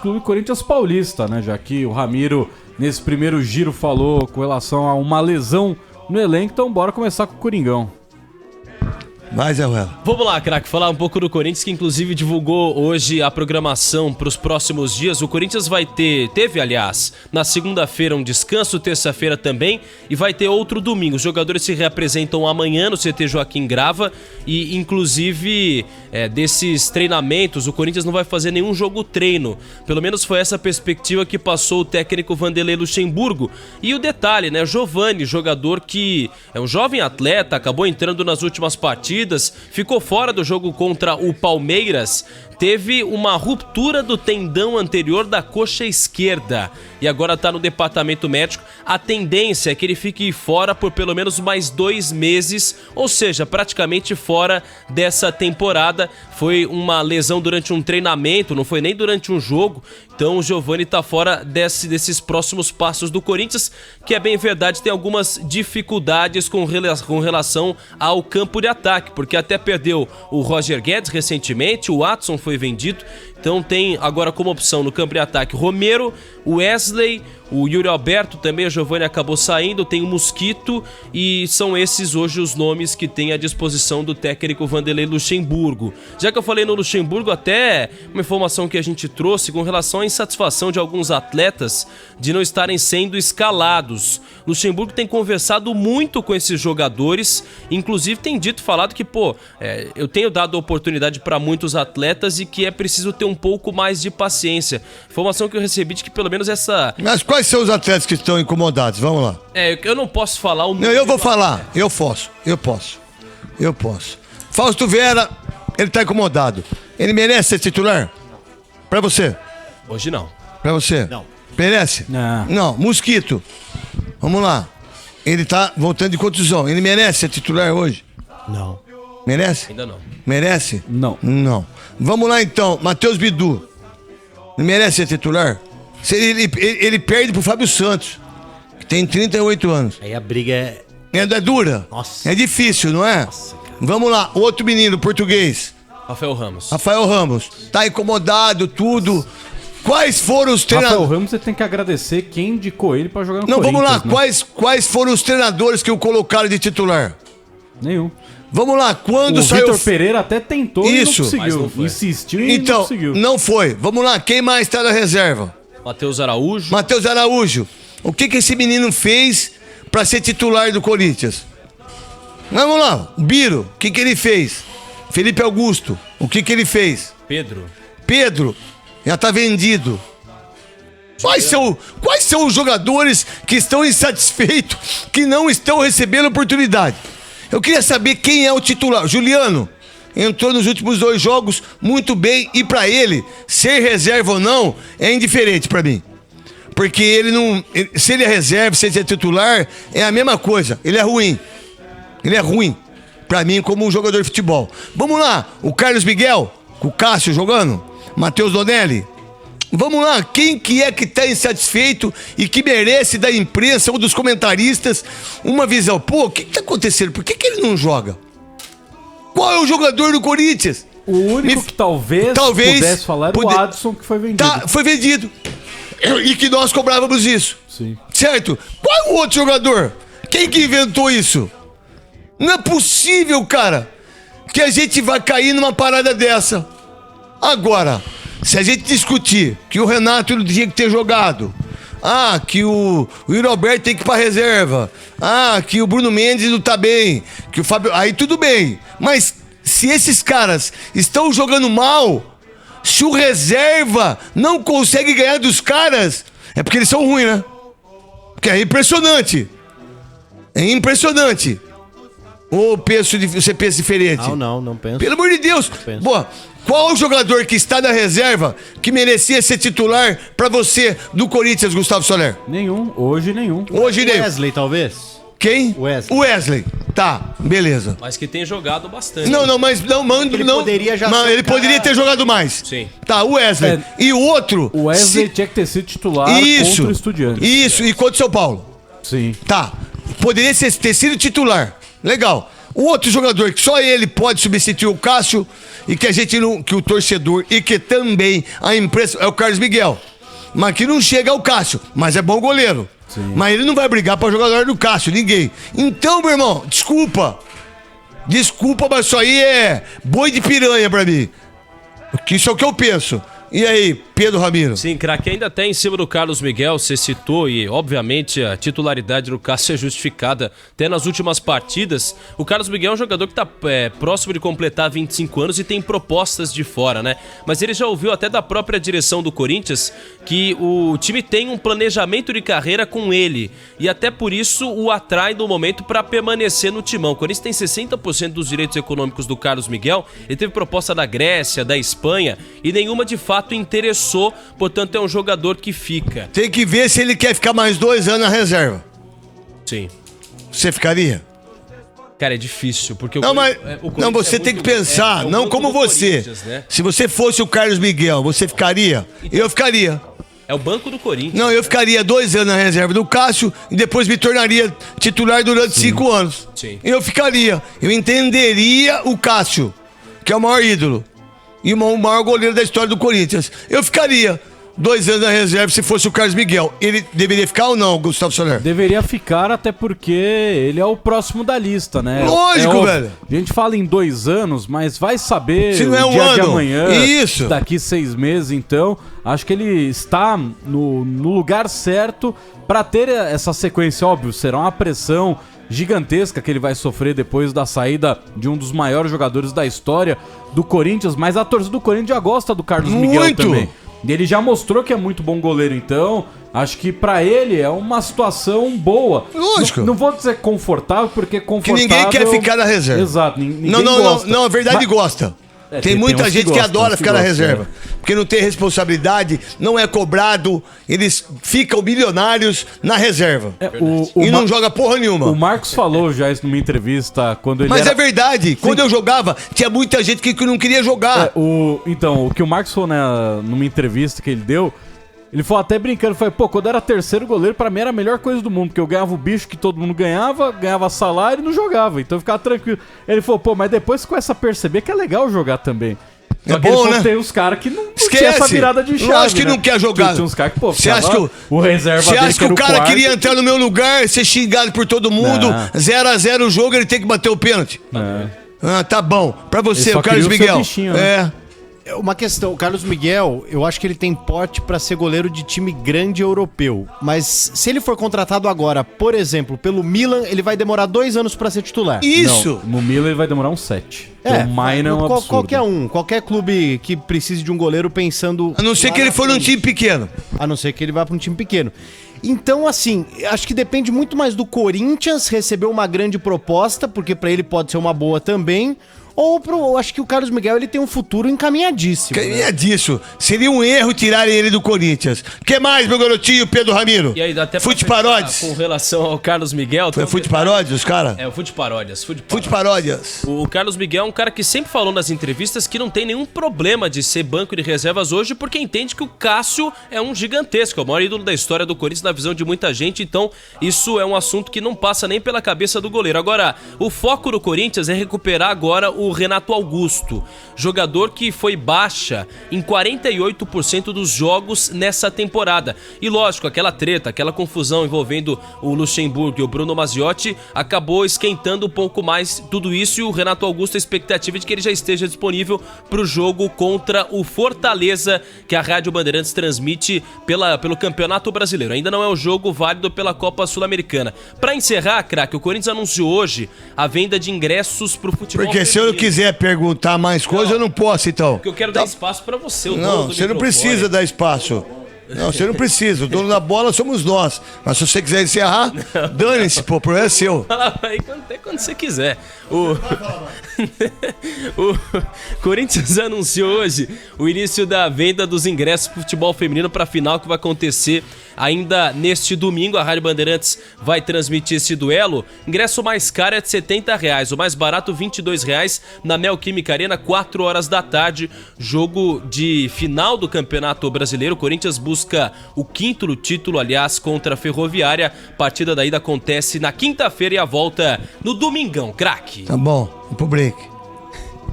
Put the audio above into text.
Clube Corinthians Paulista, né? Já que o Ramiro, nesse primeiro giro, falou com relação a uma lesão no elenco, então bora começar com o Coringão. Vai, Zé Ruela. Vamos lá, craque, falar um pouco do Corinthians, que inclusive divulgou hoje a programação para os próximos dias. O Corinthians teve, aliás, na segunda-feira um descanso, terça-feira também, e vai ter outro domingo. Os jogadores se reapresentam amanhã no CT Joaquim Grava e, inclusive, desses treinamentos, o Corinthians não vai fazer nenhum jogo treino. Pelo menos foi essa perspectiva que passou o técnico Vanderlei Luxemburgo. E o detalhe, né? Giovani, jogador que é um jovem atleta, acabou entrando nas últimas partidas, ficou fora do jogo contra o Palmeiras, teve uma ruptura do tendão anterior da coxa esquerda e agora está no departamento médico. A tendência é que ele fique fora por pelo menos mais 2 meses, ou seja, praticamente fora dessa temporada. Foi uma lesão durante um treinamento, não foi nem durante um jogo, então o Giovani está fora desses próximos passos do Corinthians, que é bem verdade, tem algumas dificuldades com relação ao campo de ataque, porque até perdeu o Roger Guedes recentemente, o Watson foi vendido, então tem agora como opção no campo de ataque Romero, o Wesley, o Yuri Alberto também, o Giovani acabou saindo, tem o Mosquito, e são esses hoje os nomes que tem à disposição do técnico Vanderlei Luxemburgo. Já que eu falei no Luxemburgo, até uma informação que a gente trouxe com relação à insatisfação de alguns atletas de não estarem sendo escalados. Luxemburgo tem conversado muito com esses jogadores, inclusive tem falado que, eu tenho dado oportunidade para muitos atletas e que é preciso ter um pouco mais de paciência. Informação que eu recebi de que pelo menos essa... Mas quais são os atletas que estão incomodados? Vamos lá. Eu não posso falar o nome. Não, eu vou falar. Eu posso. Fausto Vera, ele tá incomodado. Ele merece ser titular? Pra você? Hoje não. Pra você? Não. Merece? Não. Mosquito. Vamos lá. Ele tá voltando de contusão. Ele merece ser titular hoje? Não. Merece? Ainda não. Merece? Não. Não. Vamos lá então. Matheus Bidu. Ele merece ser titular? Ele perde pro Fábio Santos, que tem 38 anos. Aí a briga É dura? Nossa. É difícil, não é? Nossa, cara. Vamos lá. Outro menino português. Rafael Ramos. Rafael Ramos. Tá incomodado, tudo. Quais foram os Rafael treinadores? Ramos, você tem que agradecer quem indicou ele pra jogar no Não, Corinthians. vamos lá. Né? Quais foram os treinadores que o colocaram de titular? Nenhum. Vamos lá. Quando O saiu... Vitor Pereira até tentou Isso. e não Mas não conseguiu. foi. Insistiu e Então, não conseguiu. não foi. Vamos lá. Quem mais tá na reserva? Matheus Araújo. Matheus Araújo. O que esse menino fez pra ser titular do Corinthians? Vamos lá. O Biro. O que ele fez? Felipe Augusto. O que ele fez? Pedro. Já tá vendido. Quais são os jogadores que estão insatisfeitos, que não estão recebendo oportunidade? Eu queria saber quem é o titular. Juliano entrou nos últimos 2 jogos muito bem, e pra ele, ser reserva ou não, é indiferente pra mim. Porque ele não... Se ele é reserva, se ele é titular, é a mesma coisa. Ele é ruim. Ele é ruim pra mim como um jogador de futebol. Vamos lá. O Carlos Miguel, com o Cássio jogando. Matheus Donelli. Vamos lá, quem que é que tá insatisfeito e que merece da imprensa ou dos comentaristas uma visão? O que tá acontecendo? Por que ele não joga? Qual é o jogador do Corinthians? O único que talvez pudesse falar era o Adson, que foi vendido. Foi vendido. E que nós cobrávamos isso. Sim. Certo? Qual é o outro jogador? Quem que inventou isso? Não é possível, cara, que a gente vai cair numa parada dessa. Agora... Se a gente discutir que o Renato não tinha que ter jogado, que o Yuri Alberto tem que ir pra reserva, que o Bruno Mendes não tá bem, que o Fábio... Aí tudo bem. Mas se esses caras estão jogando mal, se o reserva não consegue ganhar dos caras, é porque eles são ruins, né? Porque é impressionante. É impressionante. Ou você pensa diferente? Não penso. Pelo amor de Deus. Boa. Qual o jogador que está na reserva que merecia ser titular pra você do Corinthians, Gustavo Soler? Nenhum. Hoje nenhum. Hoje nenhum. Wesley, talvez? Quem? Wesley. Wesley. Tá, beleza. Mas que tem jogado bastante. Mas Ele poderia já ser ele poderia ter jogado mais. Sim. Tá, o Wesley. E o outro... O Wesley tinha que ter sido titular contra o Estudiantes. Isso, e contra o São Paulo. Sim. Tá, poderia ter sido titular. Legal. O outro jogador que só ele pode substituir o Cássio e que a gente não, que o torcedor e que também a imprensa é o Carlos Miguel. Mas que não chega ao Cássio, mas é bom goleiro. Sim. Mas ele não vai brigar para jogador do Cássio, ninguém. Então, meu irmão, desculpa, mas isso aí é boi de piranha pra mim. Que isso é o que eu penso. E aí, Pedro Ramiro? Sim, craque, ainda até em cima do Carlos Miguel, você citou, e obviamente a titularidade do Cássio é justificada até nas últimas partidas. O Carlos Miguel é um jogador que está próximo de completar 25 anos e tem propostas de fora, né? Mas ele já ouviu até da própria direção do Corinthians que o time tem um planejamento de carreira com ele e até por isso o atrai no momento para permanecer no timão. O Corinthians tem 60% dos direitos econômicos do Carlos Miguel, ele teve proposta da Grécia, da Espanha e nenhuma de fato interessou, portanto é um jogador que fica. Tem que ver se ele quer ficar mais 2 anos na reserva. Sim. Você ficaria? Cara, é difícil, porque não, mas não, você tem que pensar, não como você. Né? Se você fosse o Carlos Miguel, você ficaria? Então, eu ficaria. É o banco do Corinthians. Não, eu ficaria 2 anos na reserva do Cássio e depois me tornaria titular durante 5 anos. Sim. Eu ficaria. Eu entenderia o Cássio, que é o maior ídolo e o maior goleiro da história do Corinthians. Eu ficaria 2 anos na reserva se fosse o Carlos Miguel. Ele deveria ficar ou não, Gustavo Soler? Deveria ficar, até porque ele é o próximo da lista, né? Lógico, velho. A gente fala em 2 anos, mas vai saber se não é o dia de amanhã. Isso. Daqui 6 meses, então. Acho que ele está no lugar certo para ter essa sequência. Óbvio, será uma pressão gigantesca que ele vai sofrer depois da saída de um dos maiores jogadores da história do Corinthians, mas a torcida do Corinthians já gosta do Carlos Miguel também. E ele já mostrou que é muito bom goleiro, então acho que pra ele é uma situação boa. Lógico. Não vou dizer confortável, porque confortável... Que ninguém quer ficar na reserva. Exato, ninguém gosta. Não, a verdade gosta. Tem muita gente que adora ficar na reserva. Porque não tem responsabilidade, não é cobrado, eles ficam bilionários na reserva. E não joga porra nenhuma. O Marcos falou já isso numa entrevista quando ele Mas é verdade, quando eu jogava, tinha muita gente que não queria jogar. Então, o que o Marcos falou numa entrevista que ele deu, ele falou até brincando, foi, quando eu era terceiro goleiro, pra mim era a melhor coisa do mundo, porque eu ganhava o bicho que todo mundo ganhava salário e não jogava, então eu ficava tranquilo. Ele falou, mas depois você começa a perceber que é legal jogar também. Só é bom, né? Tem uns caras que não tinha essa virada de chave. Acho que não quer jogar. Tinha uns caras que, você acha que o reserva Você acha que o cara queria entrar no meu lugar, ser xingado por todo mundo, 0-0 o jogo, ele tem que bater o pênalti? Tá bom. Pra você, o Carlos Miguel. Bichinho, né? Uma questão, o Carlos Miguel, eu acho que ele tem porte pra ser goleiro de time grande europeu. Mas se ele for contratado agora, por exemplo, pelo Milan, ele vai demorar 2 anos pra ser titular. Isso! Não, no Milan ele vai demorar uns 7. Qualquer clube que precise de um goleiro pensando... A não ser que ele for num time pequeno. A não ser que ele vá pra um time pequeno. Então, assim, acho que depende muito mais do Corinthians receber uma grande proposta, porque pra ele pode ser uma boa também... acho que o Carlos Miguel ele tem um futuro encaminhadíssimo. Encaminhadíssimo. Seria um erro tirarem ele do Corinthians. O que mais, meu garotinho, Pedro Ramiro? E aí, dá até Fute Paródias. Com relação ao Carlos Miguel... Foi Fute Paródias, os caras? É, o Fute Paródias. Fute Paródias. O Carlos Miguel é um cara que sempre falou nas entrevistas que não tem nenhum problema de ser banco de reservas hoje, porque entende que o Cássio é um gigantesco, é o maior ídolo da história do Corinthians na visão de muita gente, então isso é um assunto que não passa nem pela cabeça do goleiro. Agora, o foco do Corinthians é recuperar agora o Renato Augusto, jogador que foi baixa em 48% dos jogos nessa temporada. E lógico, aquela treta, aquela confusão envolvendo o Luxemburgo e o Bruno Mazziotti acabou esquentando um pouco mais tudo isso, e o Renato Augusto, a expectativa é de que ele já esteja disponível para o jogo contra o Fortaleza, que a Rádio Bandeirantes transmite pelo Campeonato Brasileiro. Ainda não é o jogo válido pela Copa Sul-Americana. Para encerrar, craque, o Corinthians anunciou hoje a venda de ingressos para o futebol feminino. Se eu quiser perguntar mais coisa, eu não posso, então. Porque eu quero dar espaço pra você, Não, você não precisa dar espaço. Não, você não precisa. O dono da bola somos nós. Mas se você quiser encerrar, dane-se, pô, o problema é seu. Fala aí até quando você quiser. O Corinthians anunciou hoje o início da venda dos ingressos pro futebol feminino pra final que vai acontecer ainda neste domingo. A Rádio Bandeirantes vai transmitir esse duelo. Ingresso mais caro é de R$70, o mais barato R$22 na Neoquímica Arena, 4 horas da tarde. Jogo de final do Campeonato Brasileiro. O Corinthians busca o 5º título, aliás, contra a Ferroviária. A partida da ida acontece na quinta-feira e a volta no domingão, craque. Tá bom, vou pro break.